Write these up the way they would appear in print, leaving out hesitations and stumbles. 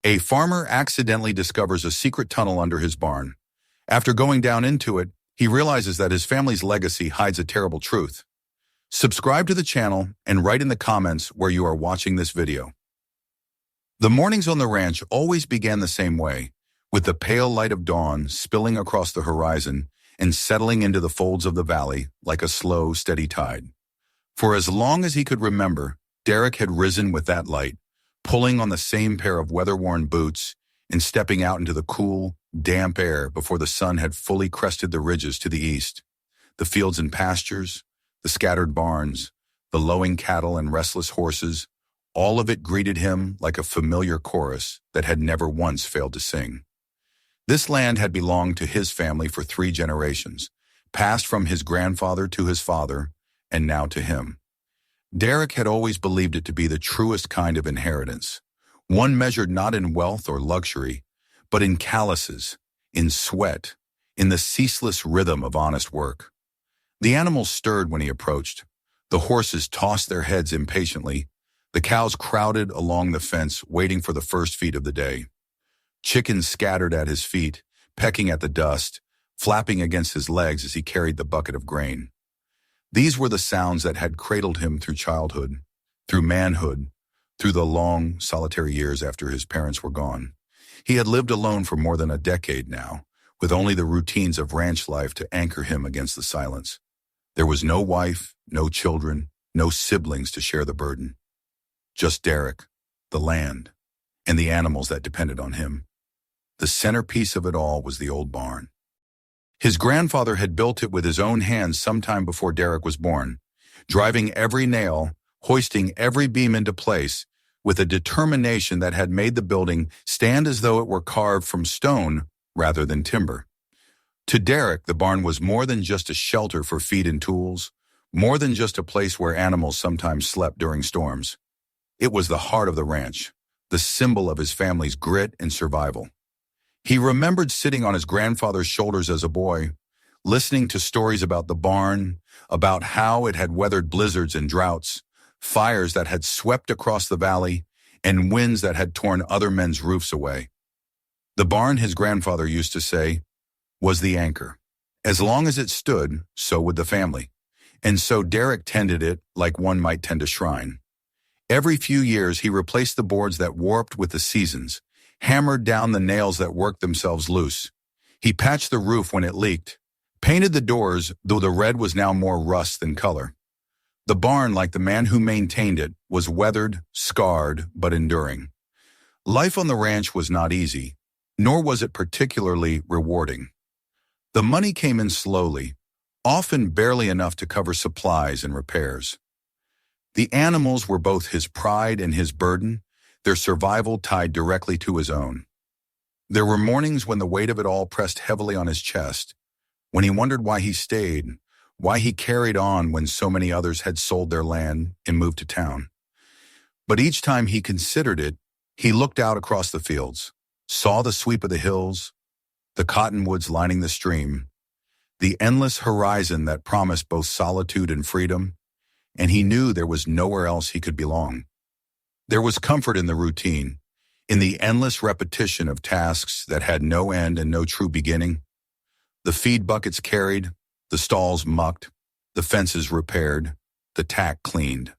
A farmer accidentally discovers a secret tunnel under his barn. After going down into it, he realizes that his family's legacy hides a terrible truth. Subscribe to the channel and write in the comments where you are watching this video. The mornings on the ranch always began the same way, with the pale light of dawn spilling across the horizon and settling into the folds of the valley like a slow, steady tide. For as long as he could remember, Derek had risen with that light, pulling on the same pair of weather-worn boots and stepping out into the cool, damp air before the sun had fully crested the ridges to the east. The fields and pastures, the scattered barns, the lowing cattle and restless horses, all of it greeted him like a familiar chorus that had never once failed to sing. This land had belonged to his family for 3 generations, passed from his grandfather to his father, and now to him. Derek had always believed it to be the truest kind of inheritance, one measured not in wealth or luxury, but in calluses, in sweat, in the ceaseless rhythm of honest work. The animals stirred when he approached. The horses tossed their heads impatiently. The cows crowded along the fence, waiting for the first feed of the day. Chickens scattered at his feet, pecking at the dust, flapping against his legs as he carried the bucket of grain. These were the sounds that had cradled him through childhood, through manhood, through the long, solitary years after his parents were gone. He had lived alone for more than a decade now, with only the routines of ranch life to anchor him against the silence. There was no wife, no children, no siblings to share the burden. Just Derek, the land, and the animals that depended on him. The centerpiece of it all was the old barn. His grandfather had built it with his own hands sometime before Derek was born, driving every nail, hoisting every beam into place, with a determination that had made the building stand as though it were carved from stone rather than timber. To Derek, the barn was more than just a shelter for feed and tools, more than just a place where animals sometimes slept during storms. It was the heart of the ranch, the symbol of his family's grit and survival. He remembered sitting on his grandfather's shoulders as a boy, listening to stories about the barn, about how it had weathered blizzards and droughts, fires that had swept across the valley, and winds that had torn other men's roofs away. The barn, his grandfather used to say, was the anchor. As long as it stood, so would the family. And so Derek tended it like one might tend a shrine. Every few years, he replaced the boards that warped with the seasons, hammered down the nails that worked themselves loose. He patched the roof when it leaked, painted the doors, though the red was now more rust than color. The barn, like the man who maintained it, was weathered, scarred, but enduring. Life on the ranch was not easy, nor was it particularly rewarding. The money came in slowly, often barely enough to cover supplies and repairs. The animals were both his pride and his burden, their survival tied directly to his own. There were mornings when the weight of it all pressed heavily on his chest, when he wondered why he stayed, why he carried on when so many others had sold their land and moved to town. But each time he considered it, he looked out across the fields, saw the sweep of the hills, the cottonwoods lining the stream, the endless horizon that promised both solitude and freedom, and he knew there was nowhere else he could belong. There was comfort in the routine, in the endless repetition of tasks that had no end and no true beginning. The feed buckets carried, the stalls mucked, the fences repaired, the tack cleaned.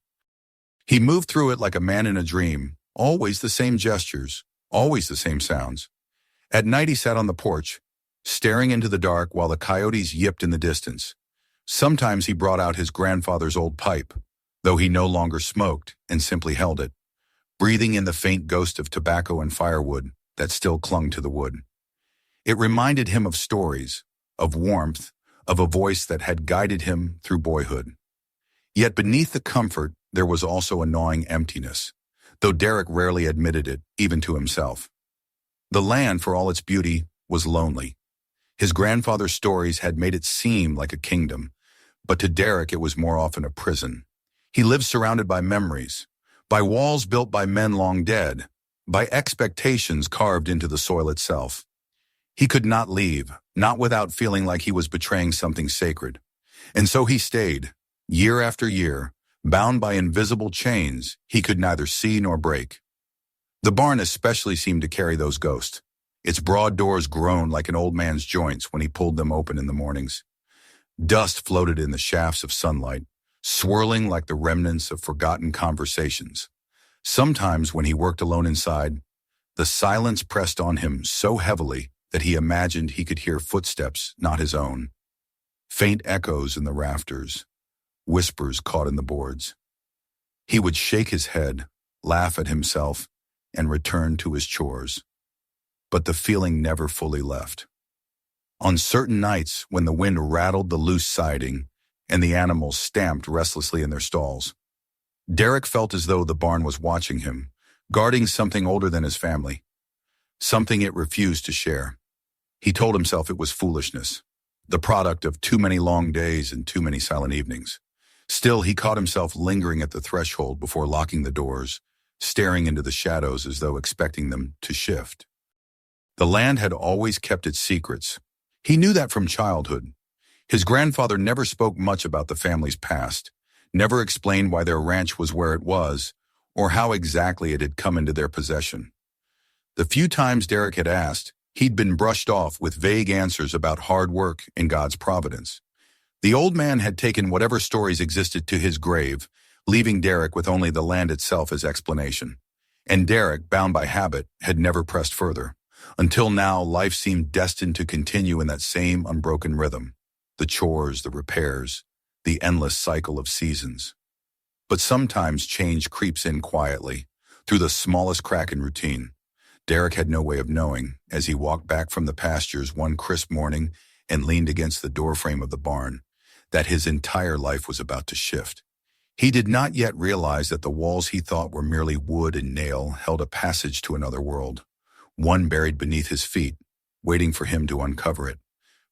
He moved through it like a man in a dream, always the same gestures, always the same sounds. At night he sat on the porch, staring into the dark while the coyotes yipped in the distance. Sometimes he brought out his grandfather's old pipe, though he no longer smoked and simply held it, breathing in the faint ghost of tobacco and firewood that still clung to the wood. It reminded him of stories, of warmth, of a voice that had guided him through boyhood. Yet beneath the comfort, there was also a gnawing emptiness, though Derek rarely admitted it, even to himself. The land, for all its beauty, was lonely. His grandfather's stories had made it seem like a kingdom, but to Derek it was more often a prison. He lived surrounded by memories, by walls built by men long dead, by expectations carved into the soil itself. He could not leave, not without feeling like he was betraying something sacred. And so he stayed, year after year, bound by invisible chains he could neither see nor break. The barn especially seemed to carry those ghosts. Its broad doors groaned like an old man's joints when he pulled them open in the mornings. Dust floated in the shafts of sunlight, swirling like the remnants of forgotten conversations. Sometimes when he worked alone inside, the silence pressed on him so heavily that he imagined he could hear footsteps not his own. Faint echoes in the rafters, whispers caught in the boards. He would shake his head, laugh at himself, and return to his chores. But the feeling never fully left. On certain nights, when the wind rattled the loose siding and the animals stamped restlessly in their stalls, Derek felt as though the barn was watching him, guarding something older than his family, something it refused to share. He told himself it was foolishness, the product of too many long days and too many silent evenings. Still, he caught himself lingering at the threshold before locking the doors, staring into the shadows as though expecting them to shift. The land had always kept its secrets. He knew that from childhood. His grandfather never spoke much about the family's past, never explained why their ranch was where it was, or how exactly it had come into their possession. The few times Derek had asked, he'd been brushed off with vague answers about hard work and God's providence. The old man had taken whatever stories existed to his grave, leaving Derek with only the land itself as explanation. And Derek, bound by habit, had never pressed further. Until now, life seemed destined to continue in that same unbroken rhythm. The chores, the repairs, the endless cycle of seasons. But sometimes change creeps in quietly, through the smallest crack in routine. Derek had no way of knowing, as he walked back from the pastures one crisp morning and leaned against the doorframe of the barn, that his entire life was about to shift. He did not yet realize that the walls he thought were merely wood and nail held a passage to another world, one buried beneath his feet, waiting for him to uncover it.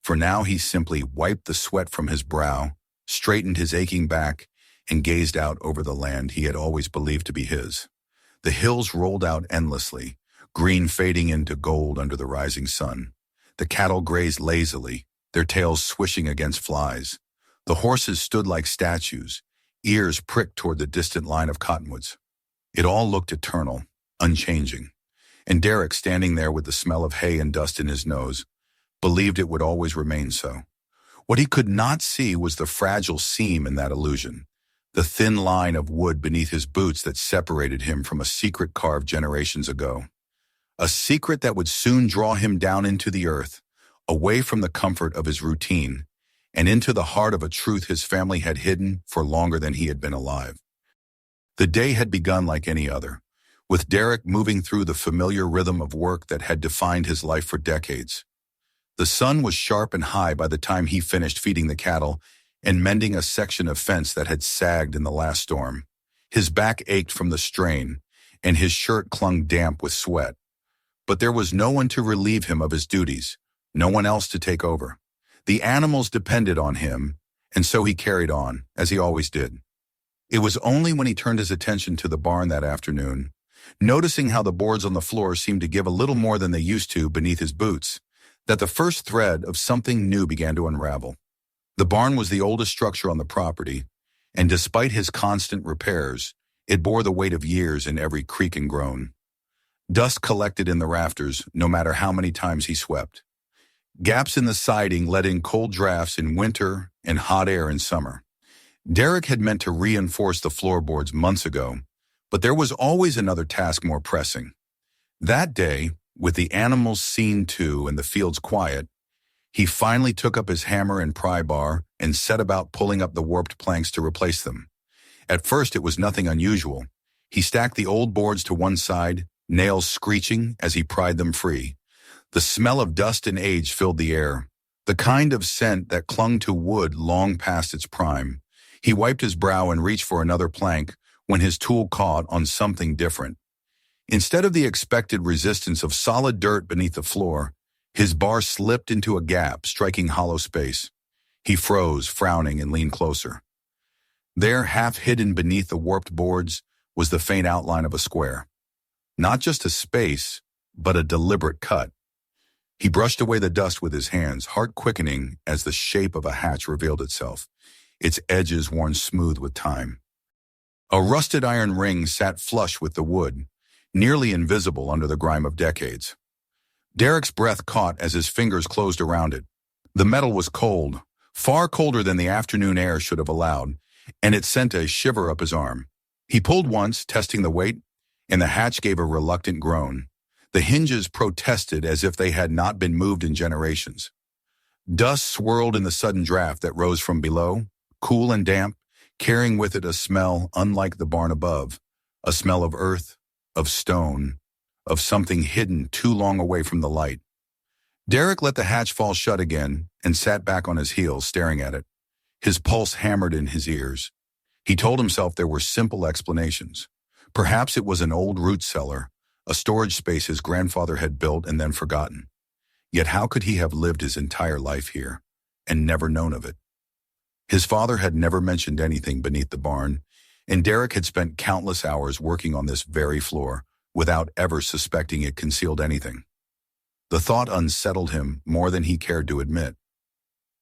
For now he simply wiped the sweat from his brow, straightened his aching back, and gazed out over the land he had always believed to be his. The hills rolled out endlessly, green fading into gold under the rising sun. The cattle grazed lazily, their tails swishing against flies. The horses stood like statues, ears pricked toward the distant line of cottonwoods. It all looked eternal, unchanging. And Derek, standing there with the smell of hay and dust in his nose, believed it would always remain so. What he could not see was the fragile seam in that illusion, the thin line of wood beneath his boots that separated him from a secret carved generations ago. A secret that would soon draw him down into the earth, away from the comfort of his routine, and into the heart of a truth his family had hidden for longer than he had been alive. The day had begun like any other, with Derek moving through the familiar rhythm of work that had defined his life for decades. The sun was sharp and high by the time he finished feeding the cattle and mending a section of fence that had sagged in the last storm. His back ached from the strain, and his shirt clung damp with sweat. But there was no one to relieve him of his duties, no one else to take over. The animals depended on him, and so he carried on, as he always did. It was only when he turned his attention to the barn that afternoon, noticing how the boards on the floor seemed to give a little more than they used to beneath his boots, that the first thread of something new began to unravel. The barn was the oldest structure on the property, and despite his constant repairs, it bore the weight of years in every creak and groan. Dust collected in the rafters, no matter how many times he swept. Gaps in the siding let in cold drafts in winter and hot air in summer. Derek had meant to reinforce the floorboards months ago, but there was always another task more pressing. That day, with the animals seen to and the fields quiet, he finally took up his hammer and pry bar and set about pulling up the warped planks to replace them. At first it was nothing unusual. He stacked the old boards to one side, nails screeching as he pried them free. The smell of dust and age filled the air, the kind of scent that clung to wood long past its prime. He wiped his brow and reached for another plank when his tool caught on something different. Instead of the expected resistance of solid dirt beneath the floor, his bar slipped into a gap, striking hollow space. He froze, frowning, and leaned closer. There, half hidden beneath the warped boards, was the faint outline of a square. Not just a space, but a deliberate cut. He brushed away the dust with his hands, heart quickening as the shape of a hatch revealed itself, its edges worn smooth with time. A rusted iron ring sat flush with the wood, nearly invisible under the grime of decades. Derek's breath caught as his fingers closed around it. The metal was cold, far colder than the afternoon air should have allowed, and it sent a shiver up his arm. He pulled once, testing the weight, and the hatch gave a reluctant groan. The hinges protested as if they had not been moved in generations. Dust swirled in the sudden draft that rose from below, cool and damp, carrying with it a smell unlike the barn above, a smell of earth, of stone, of something hidden too long away from the light. Derek let the hatch fall shut again and sat back on his heels, staring at it. His pulse hammered in his ears. He told himself there were simple explanations. Perhaps it was an old root cellar, a storage space his grandfather had built and then forgotten. Yet how could he have lived his entire life here and never known of it? His father had never mentioned anything beneath the barn, and Derek had spent countless hours working on this very floor without ever suspecting it concealed anything. The thought unsettled him more than he cared to admit.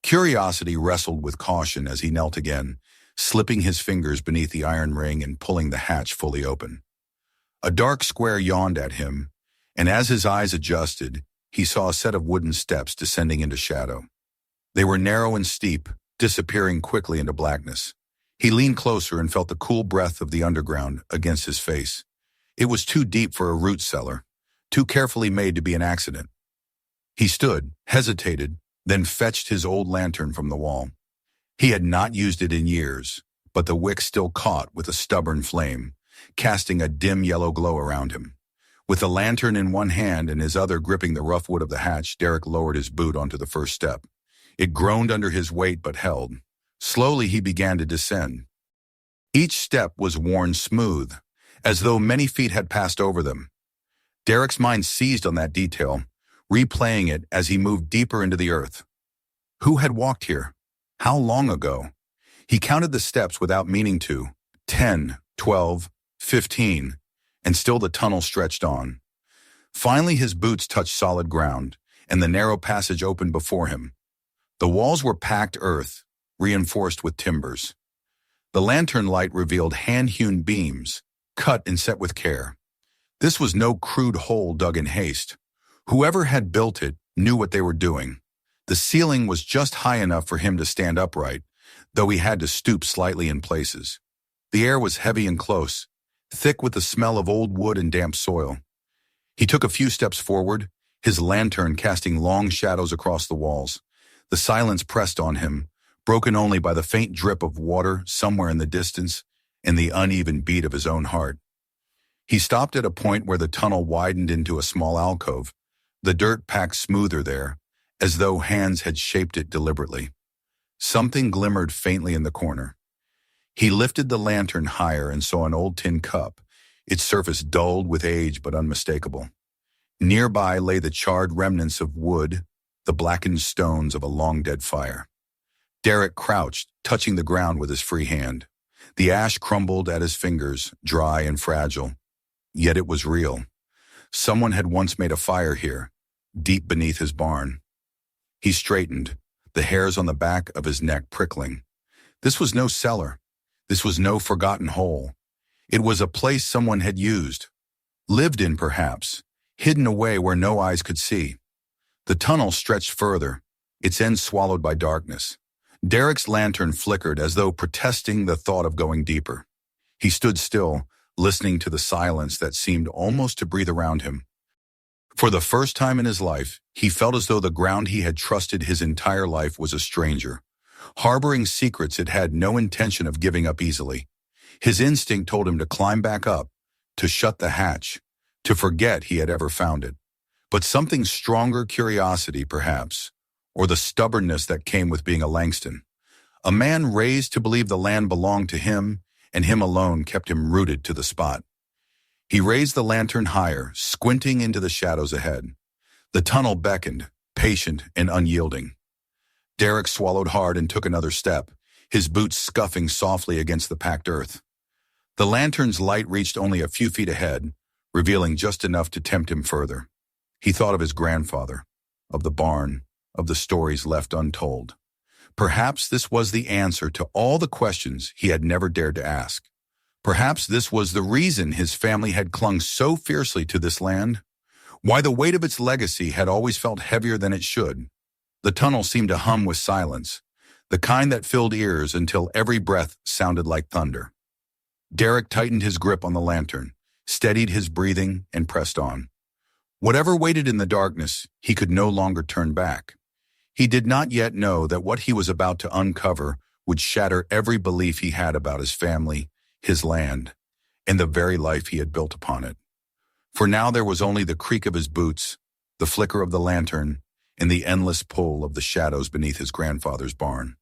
Curiosity wrestled with caution as he knelt again, slipping his fingers beneath the iron ring and pulling the hatch fully open. A dark square yawned at him, and as his eyes adjusted, he saw a set of wooden steps descending into shadow. They were narrow and steep, disappearing quickly into blackness. He leaned closer and felt the cool breath of the underground against his face. It was too deep for a root cellar, too carefully made to be an accident. He stood, hesitated, then fetched his old lantern from the wall. He had not used it in years, but the wick still caught with a stubborn flame, casting a dim yellow glow around him. With the lantern in one hand and his other gripping the rough wood of the hatch, Derek lowered his boot onto the first step. It groaned under his weight but held. Slowly he began to descend. Each step was worn smooth, as though many feet had passed over them. Derek's mind seized on that detail, replaying it as he moved deeper into the earth. Who had walked here? How long ago? He counted the steps without meaning to. 10, 12, 15, and still the tunnel stretched on. Finally his boots touched solid ground, and the narrow passage opened before him. The walls were packed earth, reinforced with timbers. The lantern light revealed hand-hewn beams, cut and set with care. This was no crude hole dug in haste. Whoever had built it knew what they were doing. The ceiling was just high enough for him to stand upright, though he had to stoop slightly in places. The air was heavy and close, thick with the smell of old wood and damp soil. He took a few steps forward, his lantern casting long shadows across the walls. The silence pressed on him, broken only by the faint drip of water somewhere in the distance and the uneven beat of his own heart. He stopped at a point where the tunnel widened into a small alcove, the dirt packed smoother there, as though hands had shaped it deliberately. Something glimmered faintly in the corner. He lifted the lantern higher and saw an old tin cup, its surface dulled with age but unmistakable. Nearby lay the charred remnants of wood, the blackened stones of a long-dead fire. Derek crouched, touching the ground with his free hand. The ash crumbled at his fingers, dry and fragile. Yet it was real. Someone had once made a fire here, deep beneath his barn. He straightened, the hairs on the back of his neck prickling. This was no cellar. This was no forgotten hole. It was a place someone had used, lived in perhaps, hidden away where no eyes could see. The tunnel stretched further, its end swallowed by darkness. Derek's lantern flickered as though protesting the thought of going deeper. He stood still, listening to the silence that seemed almost to breathe around him. For the first time in his life, he felt as though the ground he had trusted his entire life was a stranger, harboring secrets it had no intention of giving up easily. His instinct told him to climb back up, to shut the hatch, to forget he had ever found it. But something stronger, curiosity perhaps, or the stubbornness that came with being a Langston. A man raised to believe the land belonged to him, and him alone kept him rooted to the spot. He raised the lantern higher, squinting into the shadows ahead. The tunnel beckoned, patient and unyielding. Derek swallowed hard and took another step, his boots scuffing softly against the packed earth. The lantern's light reached only a few feet ahead, revealing just enough to tempt him further. He thought of his grandfather, of the barn, of the stories left untold. Perhaps this was the answer to all the questions he had never dared to ask. Perhaps this was the reason his family had clung so fiercely to this land, why the weight of its legacy had always felt heavier than it should. The tunnel seemed to hum with silence, the kind that filled ears until every breath sounded like thunder. Derek tightened his grip on the lantern, steadied his breathing, and pressed on. Whatever waited in the darkness, he could no longer turn back. He did not yet know that what he was about to uncover would shatter every belief he had about his family, his land, and the very life he had built upon it. For now there was only the creak of his boots, the flicker of the lantern, and the endless pull of the shadows beneath his grandfather's barn.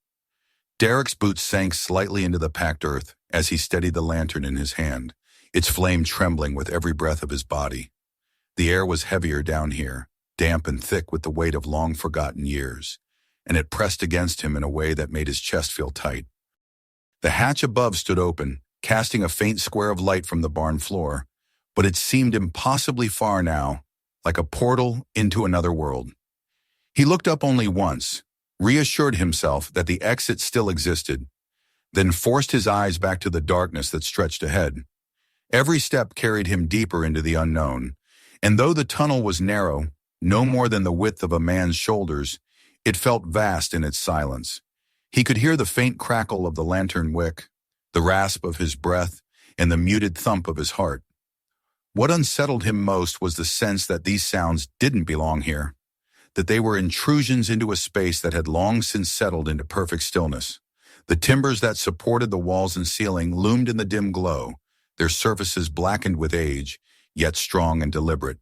Derek's boots sank slightly into the packed earth as he steadied the lantern in his hand, its flame trembling with every breath of his body. The air was heavier down here, damp and thick with the weight of long-forgotten years, and it pressed against him in a way that made his chest feel tight. The hatch above stood open, casting a faint square of light from the barn floor, but it seemed impossibly far now, like a portal into another world. He looked up only once, reassured himself that the exit still existed, then forced his eyes back to the darkness that stretched ahead. Every step carried him deeper into the unknown, and though the tunnel was narrow, no more than the width of a man's shoulders, it felt vast in its silence. He could hear the faint crackle of the lantern wick, the rasp of his breath, and the muted thump of his heart. What unsettled him most was the sense that these sounds didn't belong here, that they were intrusions into a space that had long since settled into perfect stillness. The timbers that supported the walls and ceiling loomed in the dim glow, their surfaces blackened with age, yet strong and deliberate.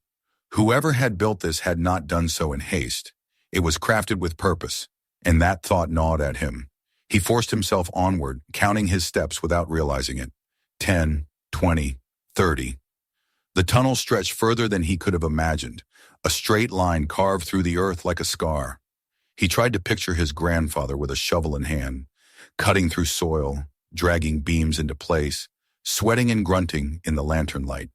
Whoever had built this had not done so in haste. It was crafted with purpose, and that thought gnawed at him. He forced himself onward, counting his steps without realizing it. 10, 20, 30. The tunnel stretched further than he could have imagined, a straight line carved through the earth like a scar. He tried to picture his grandfather with a shovel in hand, cutting through soil, dragging beams into place, sweating and grunting in the lantern light.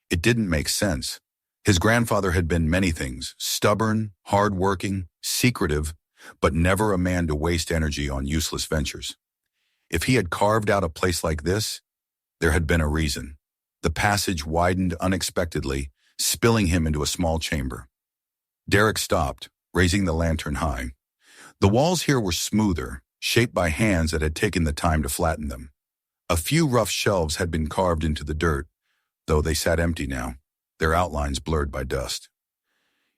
It didn't make sense. His grandfather had been many things: stubborn, hard-working, secretive, but never a man to waste energy on useless ventures. If he had carved out a place like this, there had been a reason. The passage widened unexpectedly, spilling him into a small chamber. Derek stopped, raising the lantern high. The walls here were smoother, shaped by hands that had taken the time to flatten them. A few rough shelves had been carved into the dirt, though they sat empty now, their outlines blurred by dust.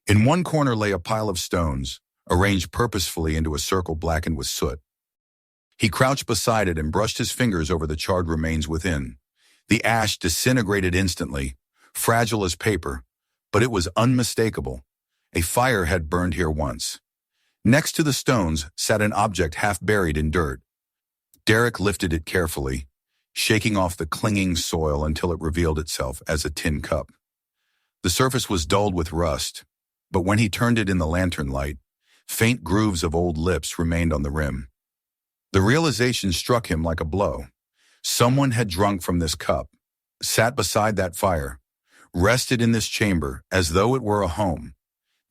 In one corner lay a pile of stones, arranged purposefully into a circle blackened with soot. He crouched beside it and brushed his fingers over the charred remains within. The ash disintegrated instantly, fragile as paper, but it was unmistakable. A fire had burned here once. Next to the stones sat an object half buried in dirt. Derek lifted it carefully, shaking off the clinging soil until it revealed itself as a tin cup. The surface was dulled with rust, but when he turned it in the lantern light, faint grooves of old lips remained on the rim. The realization struck him like a blow. Someone had drunk from this cup, sat beside that fire, rested in this chamber as though it were a home.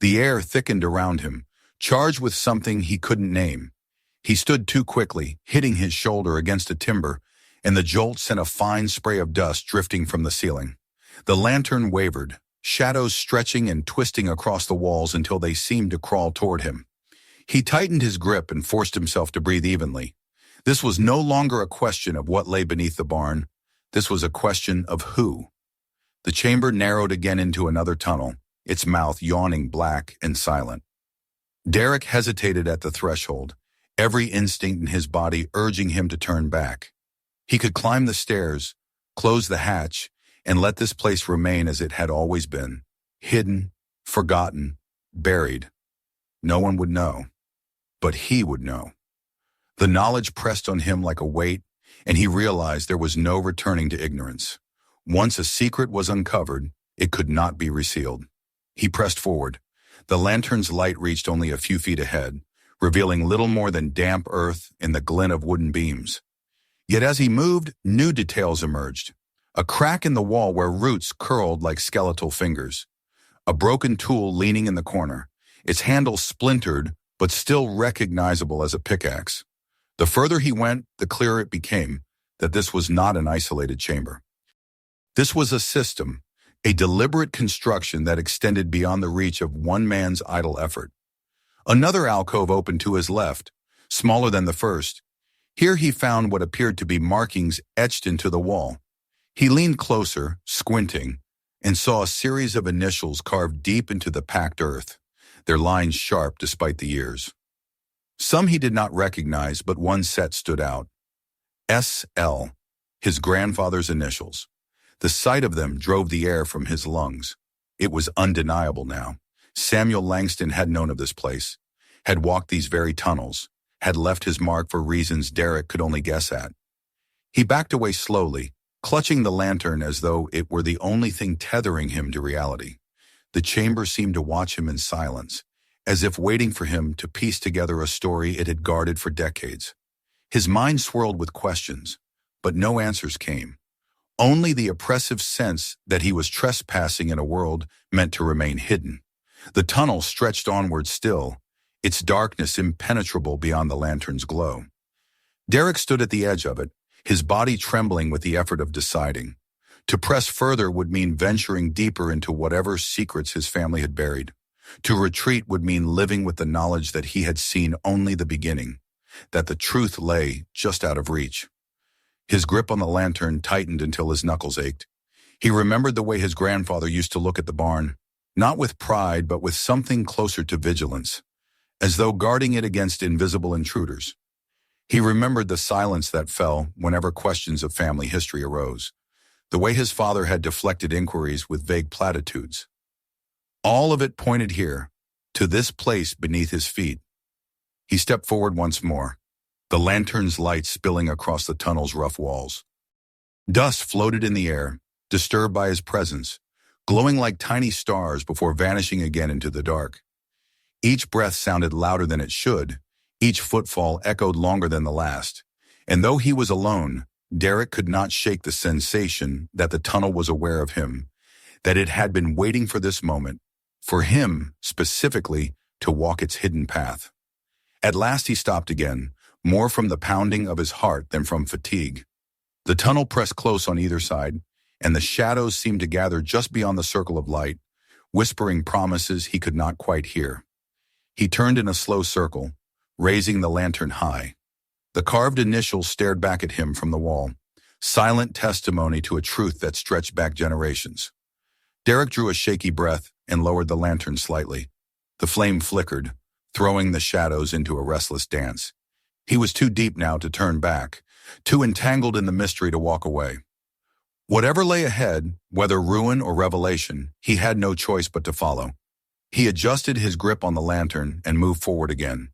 The air thickened around him, charged with something he couldn't name. He stood too quickly, hitting his shoulder against a timber, and the jolt sent a fine spray of dust drifting from the ceiling. The lantern wavered, shadows stretching and twisting across the walls until they seemed to crawl toward him. He tightened his grip and forced himself to breathe evenly. This was no longer a question of what lay beneath the barn. This was a question of who. The chamber narrowed again into another tunnel, its mouth yawning black and silent. Derek hesitated at the threshold, every instinct in his body urging him to turn back. He could climb the stairs, close the hatch, and let this place remain as it had always been, hidden, forgotten, buried. No one would know, but he would know. The knowledge pressed on him like a weight, and he realized there was no returning to ignorance. Once a secret was uncovered, it could not be resealed. He pressed forward. The lantern's light reached only a few feet ahead, revealing little more than damp earth and the glint of wooden beams. Yet as he moved, new details emerged. A crack in the wall where roots curled like skeletal fingers. A broken tool leaning in the corner, its handle splintered but still recognizable as a pickaxe. The further he went, the clearer it became. that this was not an isolated chamber. This was a system, a deliberate construction that extended beyond the reach of one man's idle effort. Another alcove opened to his left, smaller than the first. Here he found what appeared to be markings etched into the wall. He leaned closer, squinting, and saw a series of initials carved deep into the packed earth, their lines sharp despite the years. Some he did not recognize, but one set stood out. S.L., his grandfather's initials. The sight of them drove the air from his lungs. It was undeniable now. Samuel Langston had known of this place, had walked these very tunnels, had left his mark for reasons Derek could only guess at. He backed away slowly, clutching the lantern as though it were the only thing tethering him to reality. The chamber seemed to watch him in silence, as if waiting for him to piece together a story it had guarded for decades. His mind swirled with questions, but no answers came. Only the oppressive sense that he was trespassing in a world meant to remain hidden. The tunnel stretched onward still, its darkness impenetrable beyond the lantern's glow. Derek stood at the edge of it, his body trembling with the effort of deciding. To press further would mean venturing deeper into whatever secrets his family had buried. To retreat would mean living with the knowledge that he had seen only the beginning, that the truth lay just out of reach. His grip on the lantern tightened until his knuckles ached. He remembered the way his grandfather used to look at the barn, not with pride, but with something closer to vigilance, as though guarding it against invisible intruders. He remembered the silence that fell whenever questions of family history arose, the way his father had deflected inquiries with vague platitudes. All of it pointed here, to this place beneath his feet. He stepped forward once more, the lantern's light spilling across the tunnel's rough walls. Dust floated in the air, disturbed by his presence, glowing like tiny stars before vanishing again into the dark. Each breath sounded louder than it should, each footfall echoed longer than the last, and though he was alone, Derek could not shake the sensation that the tunnel was aware of him, that it had been waiting for this moment, for him, specifically, to walk its hidden path. At last he stopped again, more from the pounding of his heart than from fatigue. The tunnel pressed close on either side, and the shadows seemed to gather just beyond the circle of light, whispering promises he could not quite hear. He turned in a slow circle, raising the lantern high. The carved initials stared back at him from the wall, silent testimony to a truth that stretched back generations. Derek drew a shaky breath and lowered the lantern slightly. The flame flickered, throwing the shadows into a restless dance. He was too deep now to turn back, too entangled in the mystery to walk away. Whatever lay ahead, whether ruin or revelation, he had no choice but to follow. He adjusted his grip on the lantern and moved forward again,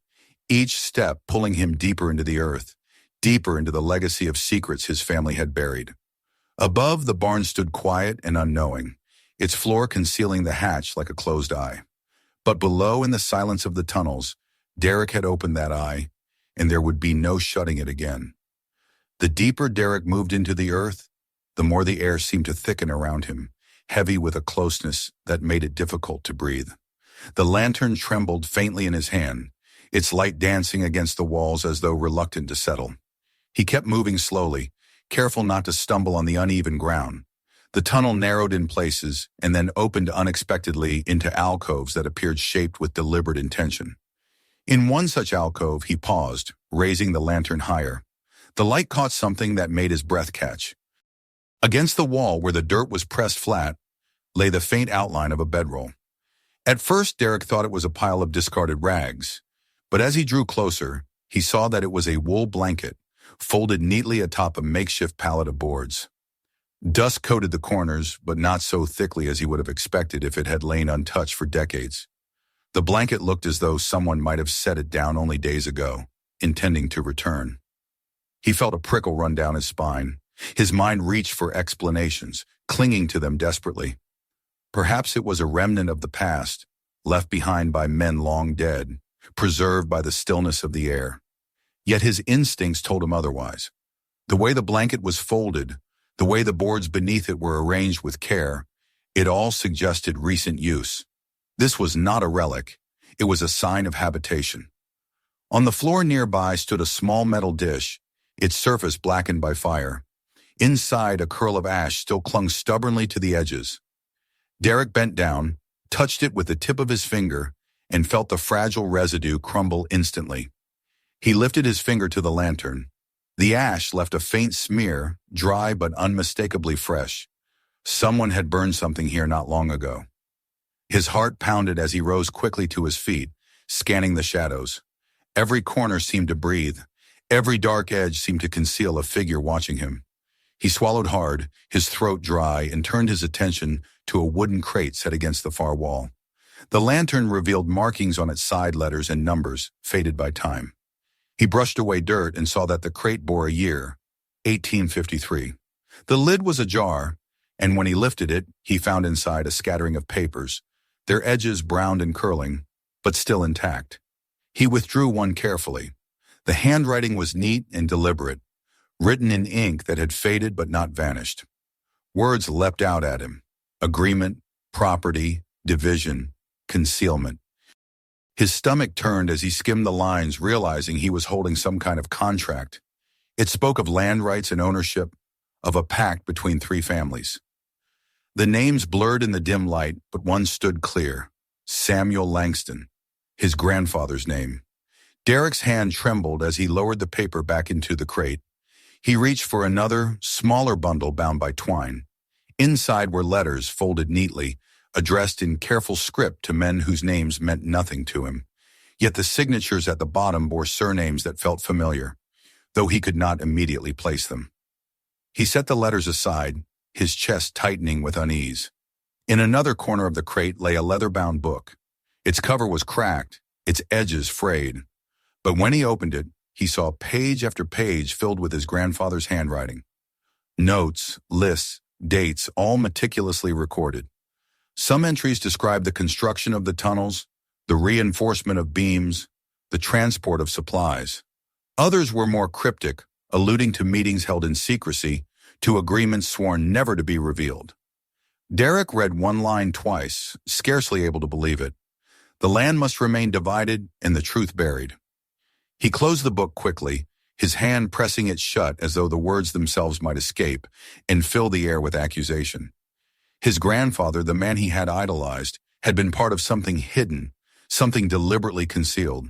each step pulling him deeper into the earth, deeper into the legacy of secrets his family had buried. Above, the barn stood quiet and unknowing, its floor concealing the hatch like a closed eye. But below, in the silence of the tunnels, Derek had opened that eye, and there would be no shutting it again. The deeper Derek moved into the earth, the more the air seemed to thicken around him, heavy with a closeness that made it difficult to breathe. The lantern trembled faintly in his hand, its light dancing against the walls as though reluctant to settle. He kept moving slowly, careful not to stumble on the uneven ground. The tunnel narrowed in places and then opened unexpectedly into alcoves that appeared shaped with deliberate intention. In one such alcove, he paused, raising the lantern higher. The light caught something that made his breath catch. Against the wall, where the dirt was pressed flat, lay the faint outline of a bedroll. At first, Derek thought it was a pile of discarded rags, but as he drew closer, he saw that it was a wool blanket, folded neatly atop a makeshift pallet of boards. Dust coated the corners, but not so thickly as he would have expected if it had lain untouched for decades. The blanket looked as though someone might have set it down only days ago, intending to return. He felt a prickle run down his spine. His mind reached for explanations, clinging to them desperately. Perhaps it was a remnant of the past, left behind by men long dead, preserved by the stillness of the air. Yet his instincts told him otherwise. The way the blanket was folded, the way the boards beneath it were arranged with care, it all suggested recent use. This was not a relic, it was a sign of habitation. On the floor nearby stood a small metal dish, its surface blackened by fire. Inside, a curl of ash still clung stubbornly to the edges. Derek bent down, touched it with the tip of his finger, and felt the fragile residue crumble instantly. He lifted his finger to the lantern. The ash left a faint smear, dry but unmistakably fresh. Someone had burned something here not long ago. His heart pounded as he rose quickly to his feet, scanning the shadows. Every corner seemed to breathe. Every dark edge seemed to conceal a figure watching him. He swallowed hard, his throat dry, and turned his attention to a wooden crate set against the far wall. The lantern revealed markings on its side letters and numbers, faded by time. He brushed away dirt and saw that the crate bore a year, 1853. The lid was ajar, and when he lifted it, he found inside a scattering of papers, their edges browned and curling, but still intact. He withdrew one carefully. The handwriting was neat and deliberate, written in ink that had faded but not vanished. Words leapt out at him: agreement, property, division, concealment. His stomach turned as he skimmed the lines, realizing he was holding some kind of contract. It spoke of land rights and ownership, of a pact between three families. The names blurred in the dim light, but one stood clear: Samuel Langston, his grandfather's name. Derek's hand trembled as he lowered the paper back into the crate. He reached for another, smaller bundle bound by twine. Inside were letters folded neatly, addressed in careful script to men whose names meant nothing to him. Yet the signatures at the bottom bore surnames that felt familiar, though he could not immediately place them. He set the letters aside, his chest tightening with unease. In another corner of the crate lay a leather-bound book. Its cover was cracked, its edges frayed. But when he opened it, he saw page after page filled with his grandfather's handwriting. Notes, lists, dates, all meticulously recorded. Some entries described the construction of the tunnels, the reinforcement of beams, the transport of supplies. Others were more cryptic, alluding to meetings held in secrecy, to agreements sworn never to be revealed. Derek read one line twice, scarcely able to believe it. The land must remain divided and the truth buried. He closed the book quickly, his hand pressing it shut as though the words themselves might escape and fill the air with accusation. His grandfather, the man he had idolized, had been part of something hidden, something deliberately concealed.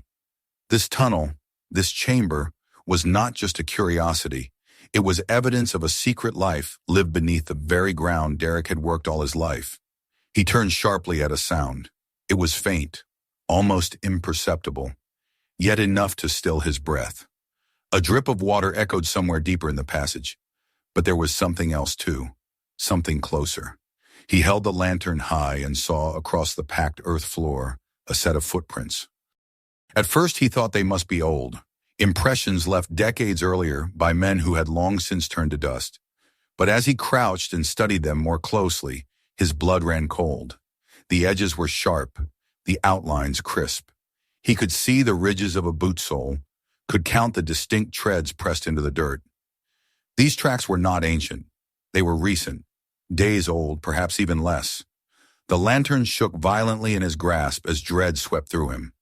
This tunnel, this chamber, was not just a curiosity. It was evidence of a secret life lived beneath the very ground Derek had worked all his life. He turned sharply at a sound. It was faint, almost imperceptible, yet enough to still his breath. A drip of water echoed somewhere deeper in the passage. But there was something else too, something closer. He held the lantern high and saw across the packed earth floor a set of footprints. At first he thought they must be old, impressions left decades earlier by men who had long since turned to dust. But as he crouched and studied them more closely, his blood ran cold. The edges were sharp, the outlines crisp. He could see the ridges of a boot sole, could count the distinct treads pressed into the dirt. These tracks were not ancient. They were recent, days old, perhaps even less. The lantern shook violently in his grasp as dread swept through him.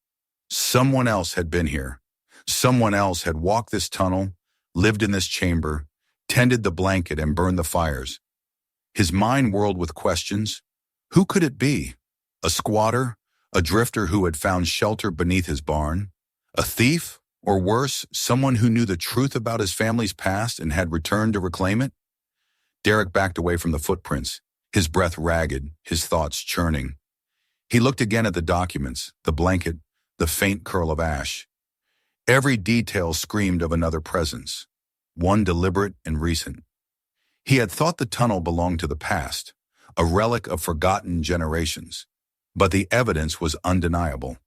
Someone else had been here. Someone else had walked this tunnel, lived in this chamber, tended the blanket and burned the fires. His mind whirled with questions. Who could it be? A squatter? A drifter who had found shelter beneath his barn? A thief? Or worse, someone who knew the truth about his family's past and had returned to reclaim it? Derek backed away from the footprints, his breath ragged, his thoughts churning. He looked again at the documents, the blanket, the faint curl of ash. Every detail screamed of another presence, one deliberate and recent. He had thought the tunnel belonged to the past, a relic of forgotten generations. But the evidence was undeniable.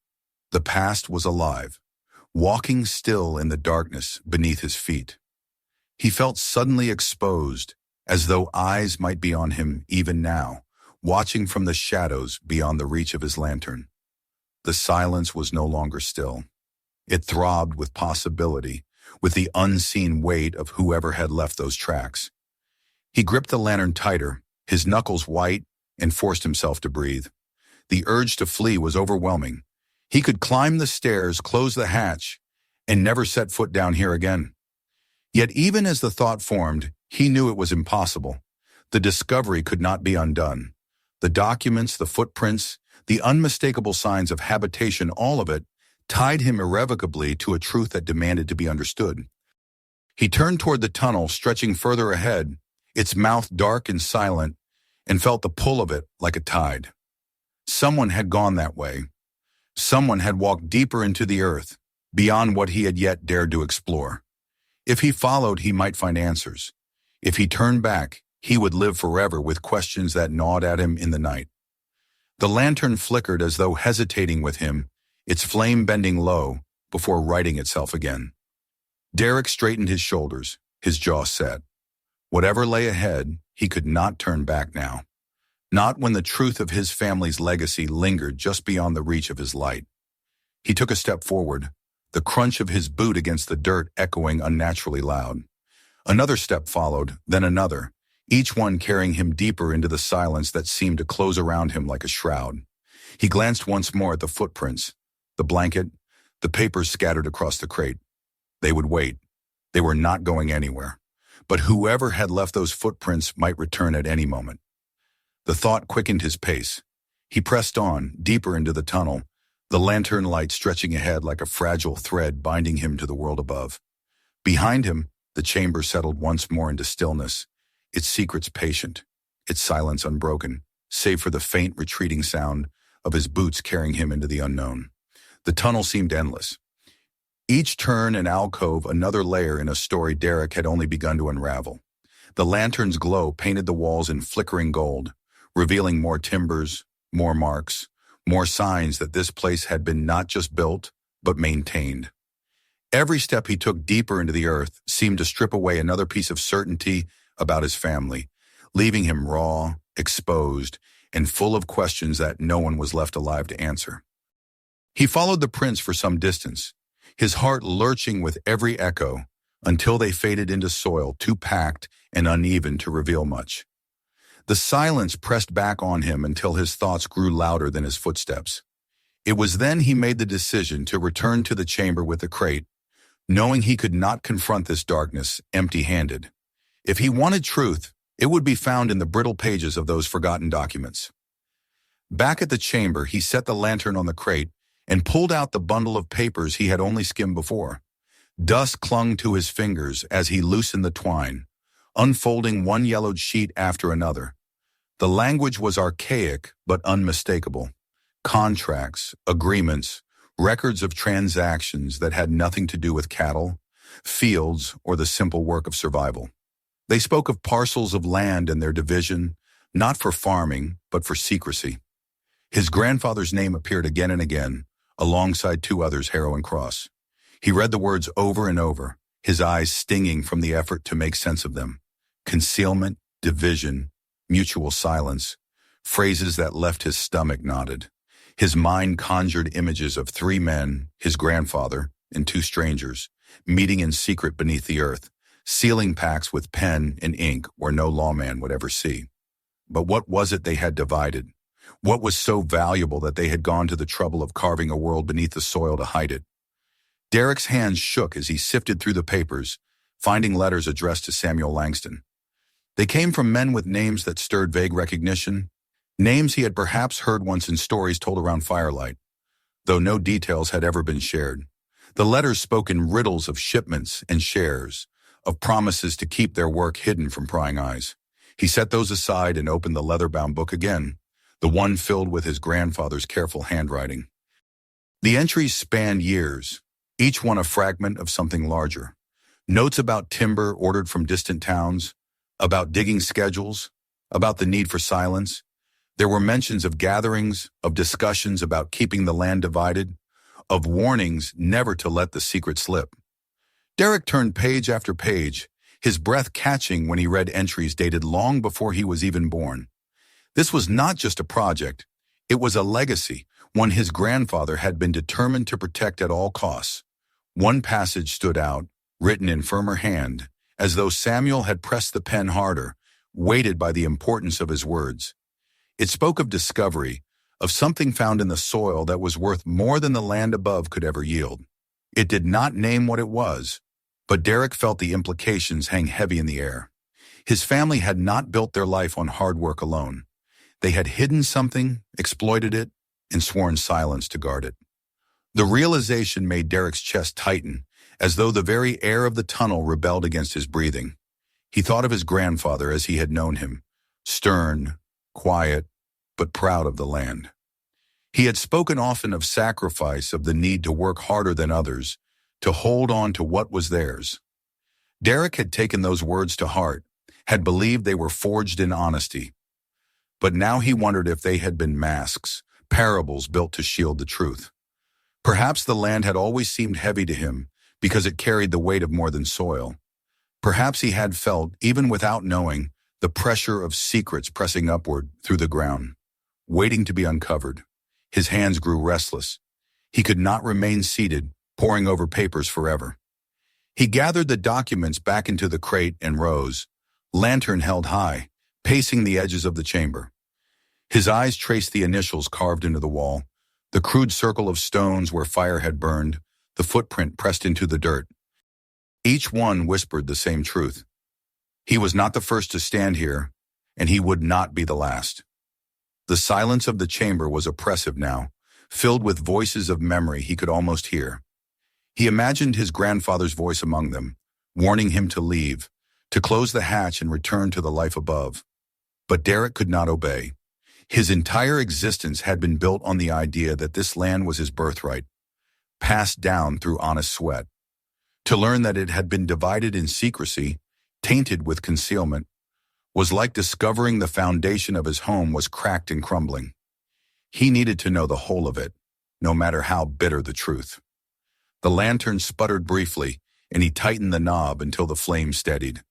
The past was alive, walking still in the darkness beneath his feet. He felt suddenly exposed, as though eyes might be on him even now, watching from the shadows beyond the reach of his lantern. The silence was no longer still. It throbbed with possibility, with the unseen weight of whoever had left those tracks. He gripped the lantern tighter, his knuckles white, and forced himself to breathe. The urge to flee was overwhelming. He could climb the stairs, close the hatch, and never set foot down here again. Yet even as the thought formed, he knew it was impossible. The discovery could not be undone. The documents, the footprints, the unmistakable signs of habitation, all of it, tied him irrevocably to a truth that demanded to be understood. He turned toward the tunnel, stretching further ahead, its mouth dark and silent, and felt the pull of it like a tide. Someone had gone that way. Someone had walked deeper into the earth, beyond what he had yet dared to explore. If he followed, he might find answers. If he turned back, he would live forever with questions that gnawed at him in the night. The lantern flickered as though hesitating with him, its flame bending low before righting itself again. Derek straightened his shoulders, his jaw set. Whatever lay ahead, he could not turn back now. Not when the truth of his family's legacy lingered just beyond the reach of his light. He took a step forward, the crunch of his boot against the dirt echoing unnaturally loud. Another step followed, then another, each one carrying him deeper into the silence that seemed to close around him like a shroud. He glanced once more at the footprints, the blanket, the papers scattered across the crate. They would wait. They were not going anywhere. But whoever had left those footprints might return at any moment. The thought quickened his pace. He pressed on, deeper into the tunnel, the lantern light stretching ahead like a fragile thread binding him to the world above. Behind him, the chamber settled once more into stillness, its secrets patient, its silence unbroken, save for the faint retreating sound of his boots carrying him into the unknown. The tunnel seemed endless. Each turn and alcove another layer in a story Derek had only begun to unravel. The lantern's glow painted the walls in flickering gold, revealing more timbers, more marks, more signs that this place had been not just built, but maintained. Every step he took deeper into the earth seemed to strip away another piece of certainty about his family, leaving him raw, exposed, and full of questions that no one was left alive to answer. He followed the prints for some distance, his heart lurching with every echo, until they faded into soil too packed and uneven to reveal much. The silence pressed back on him until his thoughts grew louder than his footsteps. It was then he made the decision to return to the chamber with the crate, knowing he could not confront this darkness empty-handed. If he wanted truth, it would be found in the brittle pages of those forgotten documents. Back at the chamber, he set the lantern on the crate and pulled out the bundle of papers he had only skimmed before. Dust clung to his fingers as he loosened the twine, unfolding one yellowed sheet after another. The language was archaic but unmistakable. Contracts, agreements, records of transactions that had nothing to do with cattle, fields, or the simple work of survival. They spoke of parcels of land and their division, not for farming, but for secrecy. His grandfather's name appeared again and again, alongside two others, Harrow and Cross. He read the words over and over, his eyes stinging from the effort to make sense of them. Concealment, division, mutual silence, phrases that left his stomach knotted. His mind conjured images of three men, his grandfather, and two strangers, meeting in secret beneath the earth, sealing pacts with pen and ink where no lawman would ever see. But what was it they had divided? What was so valuable that they had gone to the trouble of carving a world beneath the soil to hide it? Derek's hands shook as he sifted through the papers, finding letters addressed to Samuel Langston. They came from men with names that stirred vague recognition, names he had perhaps heard once in stories told around firelight, though no details had ever been shared. The letters spoke in riddles of shipments and shares, of promises to keep their work hidden from prying eyes. He set those aside and opened the leather-bound book again, the one filled with his grandfather's careful handwriting. The entries spanned years, each one a fragment of something larger. Notes about timber ordered from distant towns, about digging schedules, about the need for silence. There were mentions of gatherings, of discussions about keeping the land divided, of warnings never to let the secret slip. Derek turned page after page, his breath catching when he read entries dated long before he was even born. This was not just a project, it was a legacy, one his grandfather had been determined to protect at all costs. One passage stood out, written in firmer hand, as though Samuel had pressed the pen harder, weighted by the importance of his words. It spoke of discovery, of something found in the soil that was worth more than the land above could ever yield. It did not name what it was, But Derek felt the implications hang heavy in the air. His family had not built their life on hard work alone. They had hidden something, exploited it, and sworn silence to guard it. The realization made Derek's chest tighten, as though the very air of the tunnel rebelled against his breathing. He thought of his grandfather as he had known him, stern, quiet, but proud of the land. He had spoken often of sacrifice, of the need to work harder than others, to hold on to what was theirs. Derek had taken those words to heart, had believed they were forged in honesty. But now he wondered if they had been masks, parables built to shield the truth. Perhaps the land had always seemed heavy to him because it carried the weight of more than soil. Perhaps he had felt, even without knowing, the pressure of secrets pressing upward through the ground, waiting to be uncovered. His hands grew restless. He could not remain seated, poring over papers forever. He gathered the documents back into the crate and rose, lantern held high, pacing the edges of the chamber. His eyes traced the initials carved into the wall, the crude circle of stones where fire had burned, the footprint pressed into the dirt. Each one whispered the same truth. He was not the first to stand here, and he would not be the last. The silence of the chamber was oppressive now, filled with voices of memory he could almost hear. He imagined his grandfather's voice among them, warning him to leave, to close the hatch and return to the life above. But Derek could not obey. His entire existence had been built on the idea that this land was his birthright, passed down through honest sweat. To learn that it had been divided in secrecy, tainted with concealment, was like discovering the foundation of his home was cracked and crumbling. He needed to know the whole of it, no matter how bitter the truth. The lantern sputtered briefly, and he tightened the knob until the flame steadied.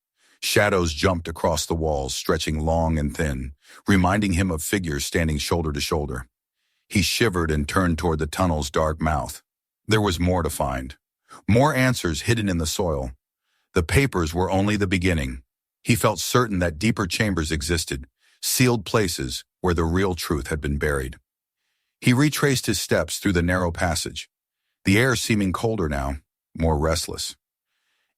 Shadows jumped across the walls, stretching long and thin, reminding him of figures standing shoulder to shoulder. He shivered and turned toward the tunnel's dark mouth. There was more to find. More answers hidden in the soil. The papers were only the beginning. He felt certain that deeper chambers existed, sealed places where the real truth had been buried. He retraced his steps through the narrow passage, the air seeming colder now, more restless.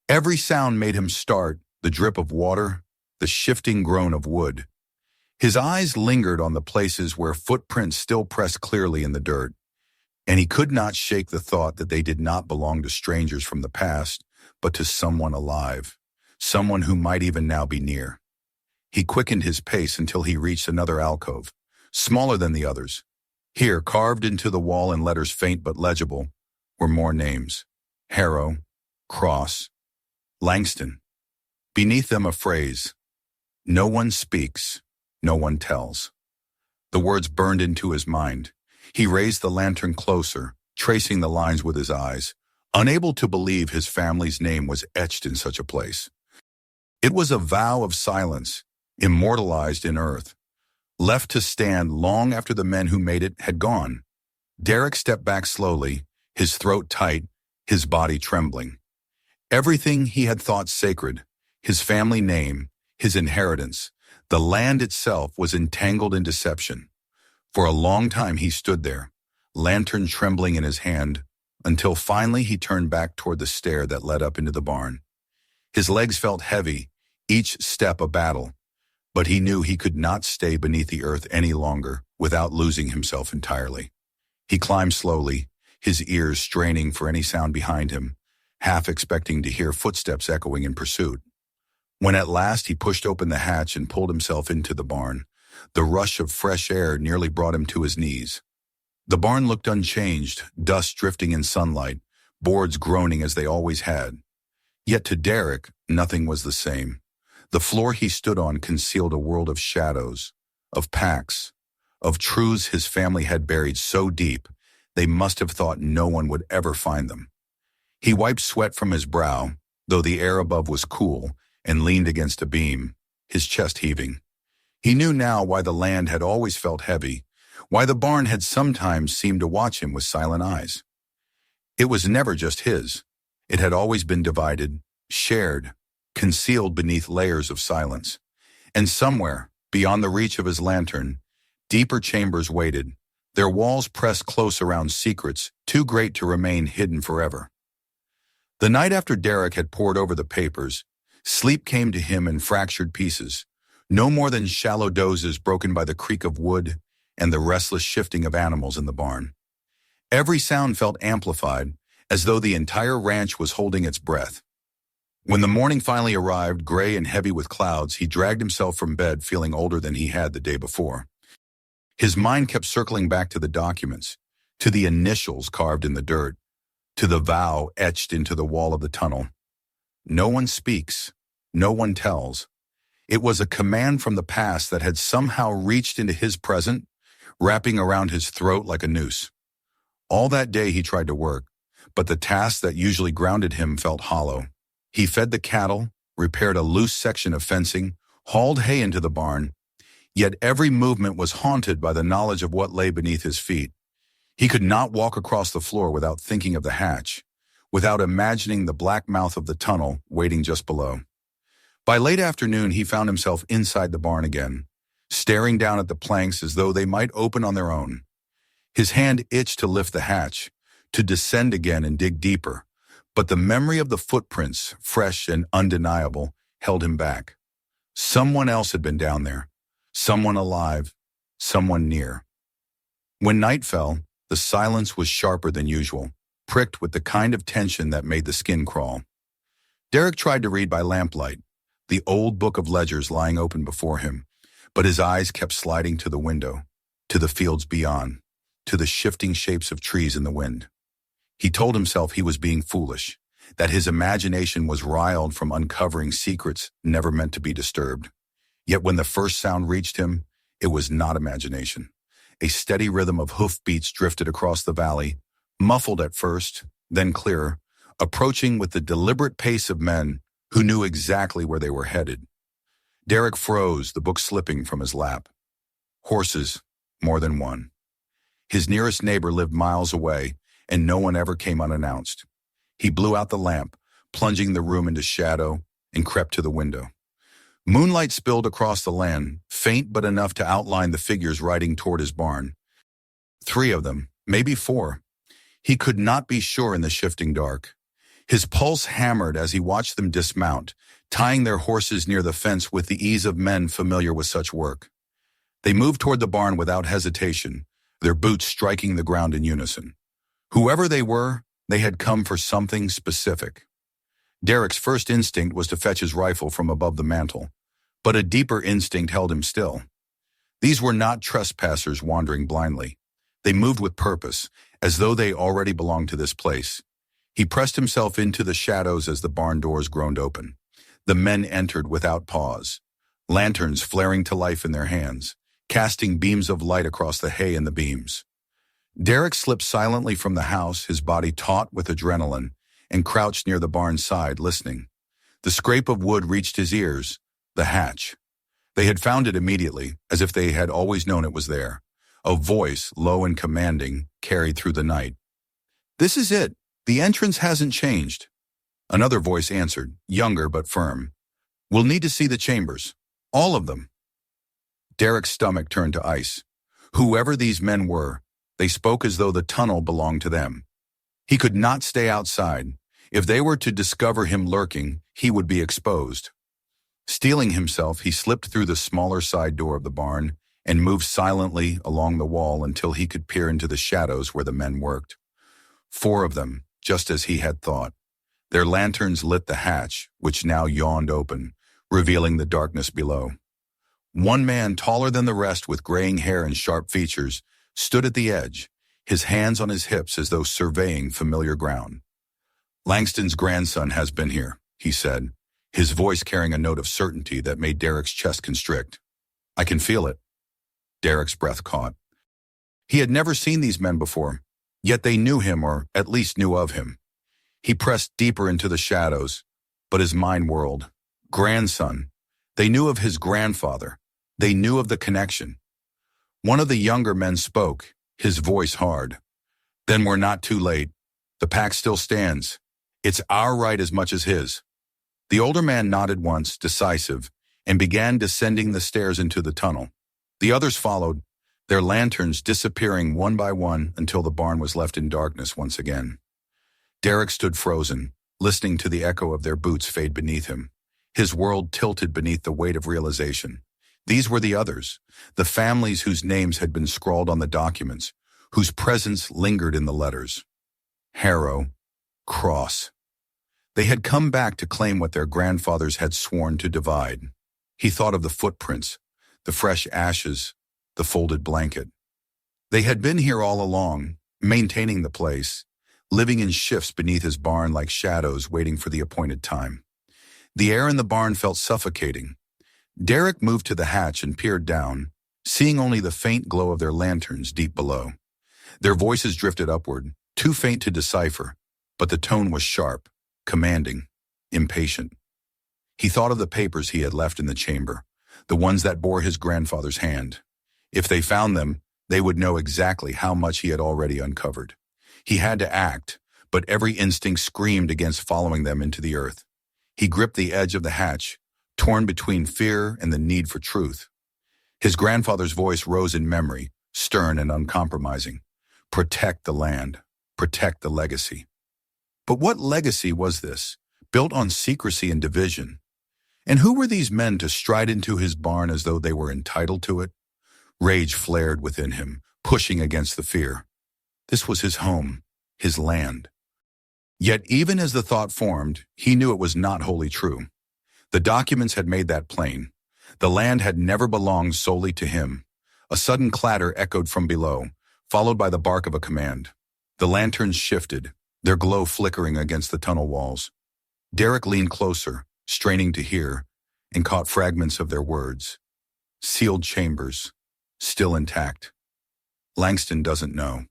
Every sound made him start, the drip of water, the shifting groan of wood. His eyes lingered on the places where footprints still pressed clearly in the dirt, and he could not shake the thought that they did not belong to strangers from the past, but to someone alive, someone who might even now be near. He quickened his pace until he reached another alcove, smaller than the others. Here, carved into the wall in letters faint but legible, were more names: Harrow, Cross, Langston. Beneath them a phrase: "No one speaks, no one tells." The words burned into his mind. He raised the lantern closer, tracing the lines with his eyes, unable to believe his family's name was etched in such a place. It was a vow of silence, immortalized in earth, left to stand long after the men who made it had gone. Derek stepped back slowly, his throat tight, his body trembling. Everything he had thought sacred, his family name, his inheritance, the land itself, was entangled in deception. For a long time he stood there, lantern trembling in his hand, until finally he turned back toward the stair that led up into the barn. His legs felt heavy, each step a battle, but he knew he could not stay beneath the earth any longer without losing himself entirely. He climbed slowly, his ears straining for any sound behind him, half expecting to hear footsteps echoing in pursuit. When at last he pushed open the hatch and pulled himself into the barn, the rush of fresh air nearly brought him to his knees. The barn looked unchanged, dust drifting in sunlight, boards groaning as they always had. Yet to Derek, nothing was the same. The floor he stood on concealed a world of shadows, of pacts, of truths his family had buried so deep they must have thought no one would ever find them. He wiped sweat from his brow, though the air above was cool, and leaned against a beam, his chest heaving. He knew now why the land had always felt heavy, why the barn had sometimes seemed to watch him with silent eyes. It was never just his. It had always been divided, shared, concealed beneath layers of silence. And somewhere, beyond the reach of his lantern, deeper chambers waited, their walls pressed close around secrets too great to remain hidden forever. The night after Derek had pored over the papers, sleep came to him in fractured pieces, no more than shallow dozes broken by the creak of wood and the restless shifting of animals in the barn. Every sound felt amplified, as though the entire ranch was holding its breath. When the morning finally arrived, gray and heavy with clouds, he dragged himself from bed feeling older than he had the day before. His mind kept circling back to the documents, to the initials carved in the dirt, to the vow etched into the wall of the tunnel. No one speaks, no one tells. It was a command from the past that had somehow reached into his present, wrapping around his throat like a noose. All that day he tried to work, but the task that usually grounded him felt hollow. He fed the cattle, repaired a loose section of fencing, hauled hay into the barn, yet every movement was haunted by the knowledge of what lay beneath his feet. He could not walk across the floor without thinking of the hatch, without imagining the black mouth of the tunnel waiting just below. By late afternoon, he found himself inside the barn again, staring down at the planks as though they might open on their own. His hand itched to lift the hatch, to descend again and dig deeper, but the memory of the footprints, fresh and undeniable, held him back. Someone else had been down there, someone alive, someone near. When night fell, the silence was sharper than usual, pricked with the kind of tension that made the skin crawl. Derek tried to read by lamplight, the old book of ledgers lying open before him, but his eyes kept sliding to the window, to the fields beyond, to the shifting shapes of trees in the wind. He told himself he was being foolish, that his imagination was riled from uncovering secrets never meant to be disturbed. Yet when the first sound reached him, it was not imagination. A steady rhythm of hoofbeats drifted across the valley, muffled at first, then clearer, approaching with the deliberate pace of men who knew exactly where they were headed. Derek froze, the book slipping from his lap. Horses, more than one. His nearest neighbor lived miles away, and no one ever came unannounced. He blew out the lamp, plunging the room into shadow, and crept to the window. Moonlight spilled across the land, faint but enough to outline the figures riding toward his barn. 3 of them, maybe 4. He could not be sure in the shifting dark. His pulse hammered as he watched them dismount, tying their horses near the fence with the ease of men familiar with such work. They moved toward the barn without hesitation, their boots striking the ground in unison. Whoever they were, they had come for something specific. Derek's first instinct was to fetch his rifle from above the mantel, but a deeper instinct held him still. These were not trespassers wandering blindly. They moved with purpose, as though they already belonged to this place. He pressed himself into the shadows as the barn doors groaned open. The men entered without pause, lanterns flaring to life in their hands, casting beams of light across the hay and the beams. Derek slipped silently from the house, his body taut with adrenaline, and crouched near the barn's side, listening. The scrape of wood reached his ears, the hatch. They had found it immediately, as if they had always known it was there. A voice, low and commanding, carried through the night. "This is it. The entrance hasn't changed." Another voice answered, younger but firm. "We'll need to see the chambers. All of them." Derek's stomach turned to ice. Whoever these men were, they spoke as though the tunnel belonged to them. He could not stay outside. If they were to discover him lurking, he would be exposed. Steeling himself, he slipped through the smaller side door of the barn and moved silently along the wall until he could peer into the shadows where the men worked. 4 of them, just as he had thought. Their lanterns lit the hatch, which now yawned open, revealing the darkness below. One man, taller than the rest with graying hair and sharp features, stood at the edge, his hands on his hips as though surveying familiar ground. "Langston's grandson has been here," he said, his voice carrying a note of certainty that made Derek's chest constrict. "I can feel it." Derek's breath caught. He had never seen these men before, yet they knew him, or at least knew of him. He pressed deeper into the shadows, but his mind whirled. Grandson. They knew of his grandfather. They knew of the connection. One of the younger men spoke, his voice hard. "Then we're not too late. The pact still stands. It's our right as much as his." The older man nodded once, decisive, and began descending the stairs into the tunnel. The others followed, their lanterns disappearing one by one until the barn was left in darkness once again. Derek stood frozen, listening to the echo of their boots fade beneath him. His world tilted beneath the weight of realization. These were the others, the families whose names had been scrawled on the documents, whose presence lingered in the letters. Harrow, Cross. They had come back to claim what their grandfathers had sworn to divide. He thought of the footprints, the fresh ashes, the folded blanket. They had been here all along, maintaining the place, living in shifts beneath his barn like shadows waiting for the appointed time. The air in the barn felt suffocating. Derek moved to the hatch and peered down, seeing only the faint glow of their lanterns deep below. Their voices drifted upward, too faint to decipher, but the tone was sharp, commanding, impatient. He thought of the papers he had left in the chamber, the ones that bore his grandfather's hand. If they found them, they would know exactly how much he had already uncovered. He had to act, but every instinct screamed against following them into the earth. He gripped the edge of the hatch, torn between fear and the need for truth. His grandfather's voice rose in memory, stern and uncompromising. Protect the land. Protect the legacy. But what legacy was this, built on secrecy and division? And who were these men to stride into his barn as though they were entitled to it? Rage flared within him, pushing against the fear. This was his home, his land. Yet even as the thought formed, he knew it was not wholly true. The documents had made that plain. The land had never belonged solely to him. A sudden clatter echoed from below, followed by the bark of a command. The lanterns shifted, their glow flickering against the tunnel walls. Derek leaned closer, straining to hear, and caught fragments of their words. Sealed chambers, still intact. Langston doesn't know.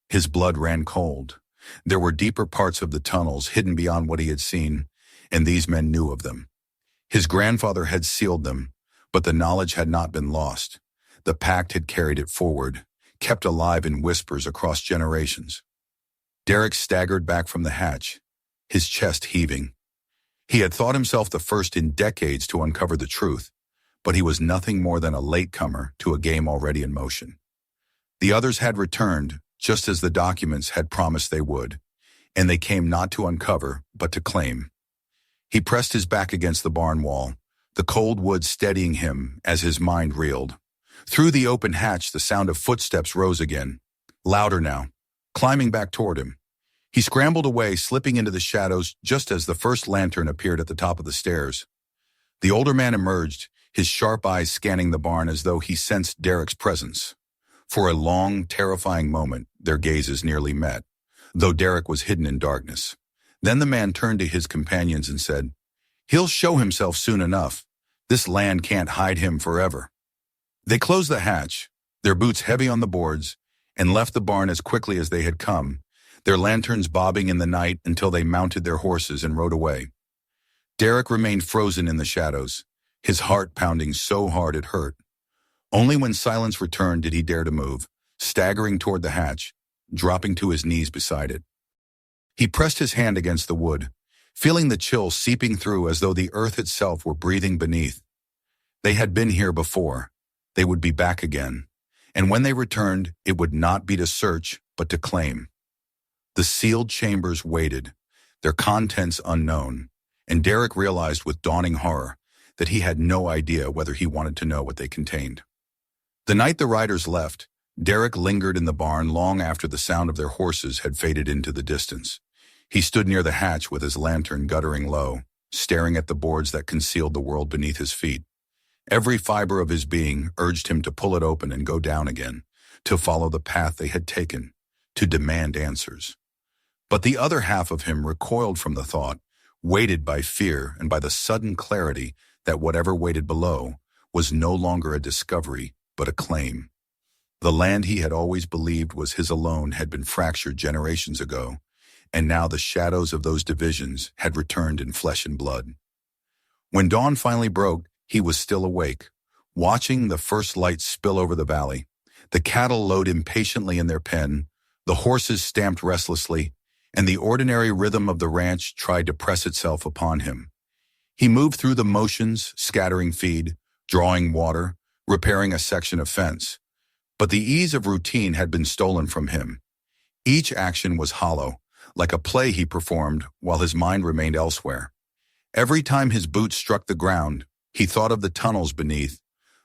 His blood ran cold. There were deeper parts of the tunnels hidden beyond what he had seen, and these men knew of them. His grandfather had sealed them, but the knowledge had not been lost. The pact had carried it forward, kept alive in whispers across generations. Derek staggered back from the hatch, his chest heaving. He had thought himself the first in decades to uncover the truth, but he was nothing more than a latecomer to a game already in motion. The others had returned, just as the documents had promised they would, and they came not to uncover, but to claim. He pressed his back against the barn wall, the cold wood steadying him as his mind reeled. Through the open hatch, the sound of footsteps rose again, louder now, climbing back toward him. He scrambled away, slipping into the shadows just as the first lantern appeared at the top of the stairs. The older man emerged, his sharp eyes scanning the barn as though he sensed Derek's presence. For a long, terrifying moment, their gazes nearly met, though Derek was hidden in darkness. Then the man turned to his companions and said, "He'll show himself soon enough. This land can't hide him forever." They closed the hatch, their boots heavy on the boards, and left the barn as quickly as they had come, their lanterns bobbing in the night until they mounted their horses and rode away. Derek remained frozen in the shadows, his heart pounding so hard it hurt. Only when silence returned did he dare to move, staggering toward the hatch, dropping to his knees beside it. He pressed his hand against the wood, feeling the chill seeping through as though the earth itself were breathing beneath. They had been here before. They would be back again. And when they returned, it would not be to search, but to claim. The sealed chambers waited, their contents unknown, and Derek realized with dawning horror that he had no idea whether he wanted to know what they contained. The night the riders left, Derek lingered in the barn long after the sound of their horses had faded into the distance. He stood near the hatch with his lantern guttering low, staring at the boards that concealed the world beneath his feet. Every fiber of his being urged him to pull it open and go down again, to follow the path they had taken, to demand answers. But the other half of him recoiled from the thought, weighted by fear and by the sudden clarity that whatever waited below was no longer a discovery, but a claim. The land he had always believed was his alone had been fractured generations ago, and now the shadows of those divisions had returned in flesh and blood. When dawn finally broke, he was still awake, watching the first light spill over the valley. The cattle lowed impatiently in their pen, the horses stamped restlessly, and the ordinary rhythm of the ranch tried to press itself upon him. He moved through the motions, scattering feed, drawing water, repairing a section of fence. But the ease of routine had been stolen from him. Each action was hollow, like a play he performed while his mind remained elsewhere. Every time his boots struck the ground, he thought of the tunnels beneath,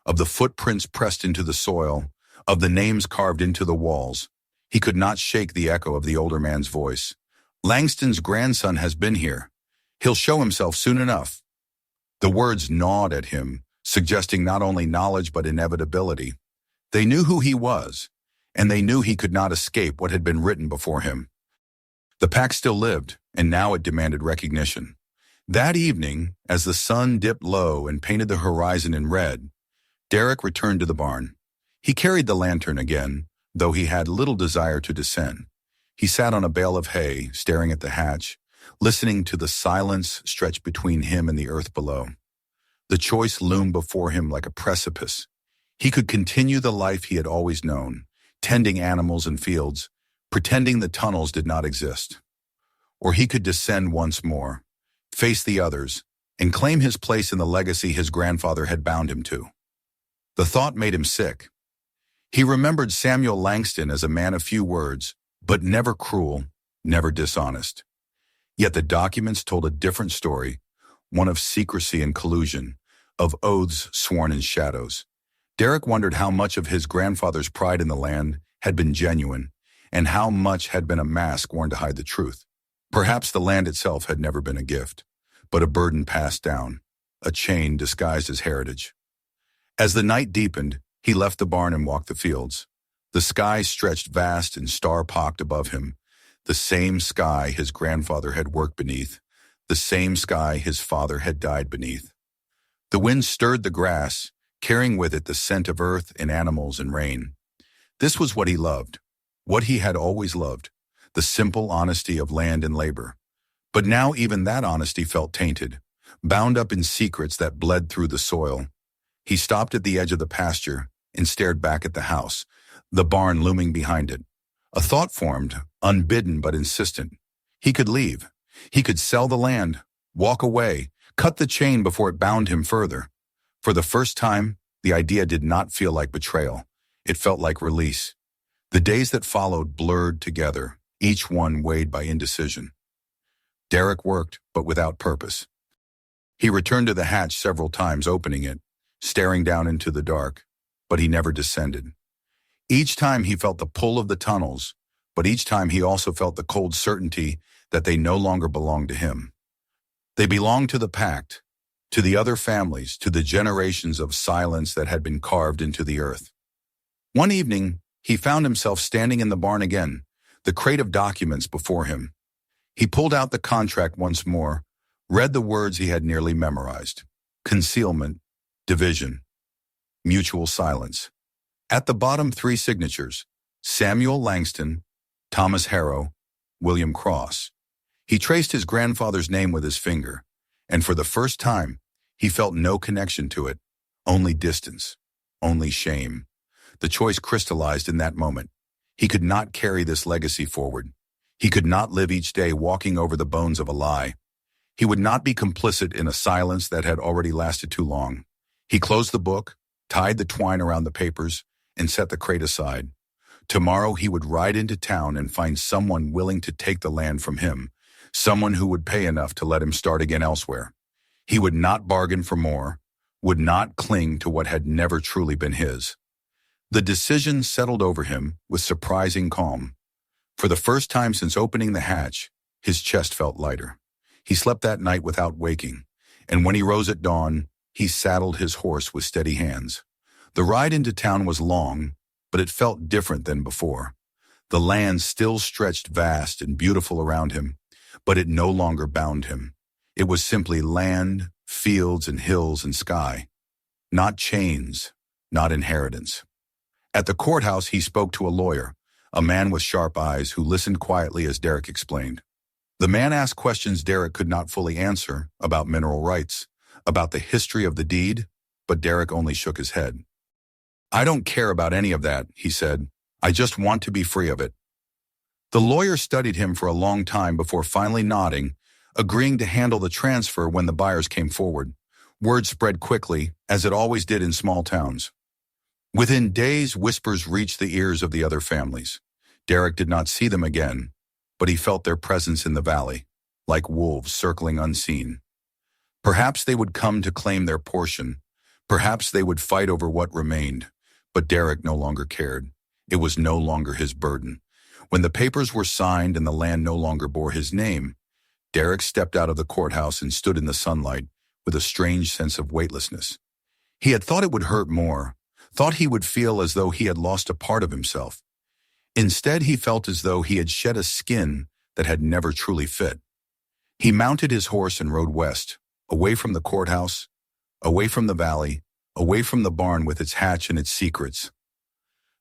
of the footprints pressed into the soil, of the names carved into the walls. He could not shake the echo of the older man's voice. "Langston's grandson has been here. He'll show himself soon enough." The words gnawed at him, suggesting not only knowledge but inevitability. They knew who he was, and they knew he could not escape what had been written before him. The pact still lived, and now it demanded recognition. That evening, as the sun dipped low and painted the horizon in red, Derek returned to the barn. He carried the lantern again, though he had little desire to descend. He sat on a bale of hay, staring at the hatch, listening to the silence stretched between him and the earth below. The choice loomed before him like a precipice. He could continue the life he had always known, tending animals and fields, pretending the tunnels did not exist. Or he could descend once more, face the others, and claim his place in the legacy his grandfather had bound him to. The thought made him sick. He remembered Samuel Langston as a man of few words, but never cruel, never dishonest. Yet the documents told a different story, one of secrecy and collusion, of oaths sworn in shadows. Derek wondered how much of his grandfather's pride in the land had been genuine, and how much had been a mask worn to hide the truth. Perhaps the land itself had never been a gift, but a burden passed down, a chain disguised as heritage. As the night deepened, he left the barn and walked the fields. The sky stretched vast and star-pocked above him, the same sky his grandfather had worked beneath, the same sky his father had died beneath. The wind stirred the grass, carrying with it the scent of earth and animals and rain. This was what he loved, what he had always loved, the simple honesty of land and labor. But now even that honesty felt tainted, bound up in secrets that bled through the soil. He stopped at the edge of the pasture and stared back at the house, the barn looming behind it. A thought formed, unbidden but insistent. He could leave. He could sell the land, walk away, cut the chain before it bound him further. For the first time, the idea did not feel like betrayal. It felt like release. The days that followed blurred together, each one weighed by indecision. Derek worked, but without purpose. He returned to the hatch several times, opening it, staring down into the dark, but he never descended. Each time he felt the pull of the tunnels, but each time he also felt the cold certainty that they no longer belonged to him. They belonged to the pact, to the other families, to the generations of silence that had been carved into the earth. One evening, he found himself standing in the barn again, the crate of documents before him. He pulled out the contract once more, read the words he had nearly memorized. Concealment, division, mutual silence. At the bottom, 3 signatures: Samuel Langston, Thomas Harrow, William Cross. He traced his grandfather's name with his finger, and for the first time, he felt no connection to it, only distance, only shame. The choice crystallized in that moment. He could not carry this legacy forward. He could not live each day walking over the bones of a lie. He would not be complicit in a silence that had already lasted too long. He closed the book, tied the twine around the papers, and set the crate aside. Tomorrow he would ride into town and find someone willing to take the land from him, someone who would pay enough to let him start again elsewhere. He would not bargain for more, would not cling to what had never truly been his. The decision settled over him with surprising calm. For the first time since opening the hatch, his chest felt lighter. He slept that night without waking, and when he rose at dawn, he saddled his horse with steady hands. The ride into town was long, but it felt different than before. The land still stretched vast and beautiful around him, but it no longer bound him. It was simply land, fields and hills and sky. Not chains, not inheritance. At the courthouse, he spoke to a lawyer, a man with sharp eyes who listened quietly as Derek explained. The man asked questions Derek could not fully answer about mineral rights, about the history of the deed, but Derek only shook his head. "I don't care about any of that," he said. "I just want to be free of it." The lawyer studied him for a long time before finally nodding, agreeing to handle the transfer when the buyers came forward. Word spread quickly, as it always did in small towns. Within days, whispers reached the ears of the other families. Derek did not see them again, but he felt their presence in the valley, like wolves circling unseen. Perhaps they would come to claim their portion. Perhaps they would fight over what remained. But Derek no longer cared. It was no longer his burden. When the papers were signed and the land no longer bore his name, Derek stepped out of the courthouse and stood in the sunlight with a strange sense of weightlessness. He had thought it would hurt more, thought he would feel as though he had lost a part of himself. Instead, he felt as though he had shed a skin that had never truly fit. He mounted his horse and rode west, away from the courthouse, away from the valley, away from the barn with its hatch and its secrets.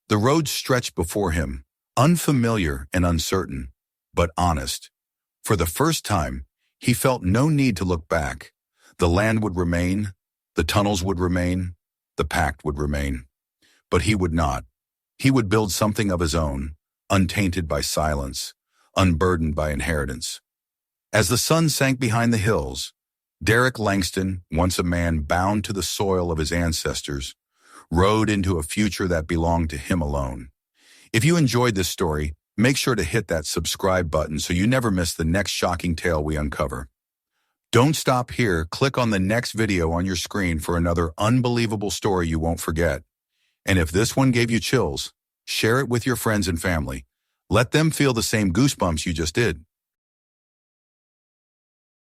The road stretched before him, unfamiliar and uncertain, but honest. For the first time, he felt no need to look back. The land would remain, the tunnels would remain, the pact would remain. But he would not. He would build something of his own, untainted by silence, unburdened by inheritance. As the sun sank behind the hills, Derek Langston, once a man bound to the soil of his ancestors, rode into a future that belonged to him alone. If you enjoyed this story, make sure to hit that subscribe button so you never miss the next shocking tale we uncover. Don't stop here. Click on the next video on your screen for another unbelievable story you won't forget. And if this one gave you chills, share it with your friends and family. Let them feel the same goosebumps you just did.